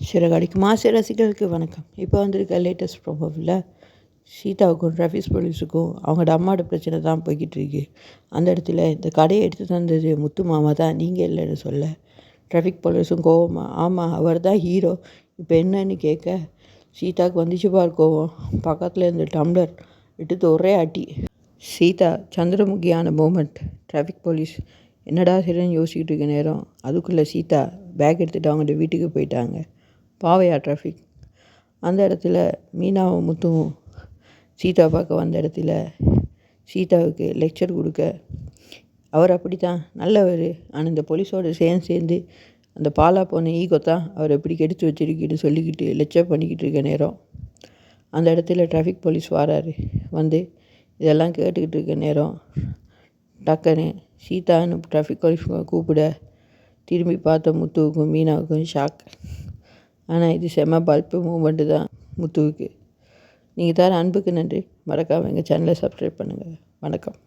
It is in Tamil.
சிறகடிக்கு மாசு ரசிகர்களுக்கு வணக்கம். இப்போ வந்திருக்க லேட்டஸ்ட் ப்ரோமோவில் சீதாவுக்கும் டிராஃபிக் போலீஸுக்கும் அவங்களோட அம்மாவோட பிரச்சனை தான் போய்கிட்டு இருக்கு. அந்த இடத்துல இந்த கடையை எடுத்து தந்தது முத்து மாமா தான், நீங்கள் இல்லைன்னு சொல்ல டிராஃபிக் போலீஸும் கோவமா, ஆமாம் அவர் தான் ஹீரோ, இப்போ என்னன்னு கேட்க சீதாவுக்கு வந்துச்சு பார் கோவம். பக்கத்தில் இருந்த டம்ளர் எடுத்து ஒரே அடி. சீதா சந்திரமுகியான மூமெண்ட். டிராஃபிக் போலீஸ் என்னடா சரின்னு யோசிக்கிட்டு இருக்க நேரம் அதுக்குள்ளே சீதா பேக் எடுத்துகிட்டு அவங்கள்ட்ட வீட்டுக்கு போயிட்டாங்க. பாவையா டிராஃபிக். அந்த இடத்துல மீனாவும் முத்துவும் சீதா பார்க்க வந்த இடத்துல சீதாவுக்கு லெக்சர் கொடுக்க, அவர் அப்படி தான் நல்லவர், ஆனால் இந்த போலீஸோடு சேர்ந்து அந்த பாலா போன ஈகோ தான் அவர் எப்படி கெடுத்து வச்சிருக்கிட்டு சொல்லிக்கிட்டு லெக்சர் பண்ணிக்கிட்டு இருக்க நேரம் அந்த இடத்துல டிராஃபிக் போலீஸ் வராரு. வந்து இதெல்லாம் கேட்டுக்கிட்டு இருக்க நேரம் டக்குன்னு சீதான்னு டிராஃபிக் போலீஸ் கூப்பிட திரும்பி பார்த்த முத்துவுக்கும் மீனாவுக்கும் ஷாக். ஆனால் இது செம்ம பல்ப்பு மூமெண்ட்டு தான் முத்துவுக்கு. நீங்கள் தர அன்புக்கு நன்றி. மறக்காமல் எங்கள் சேனலை சப்ஸ்கிரைப் பண்ணுங்கள். வணக்கம்.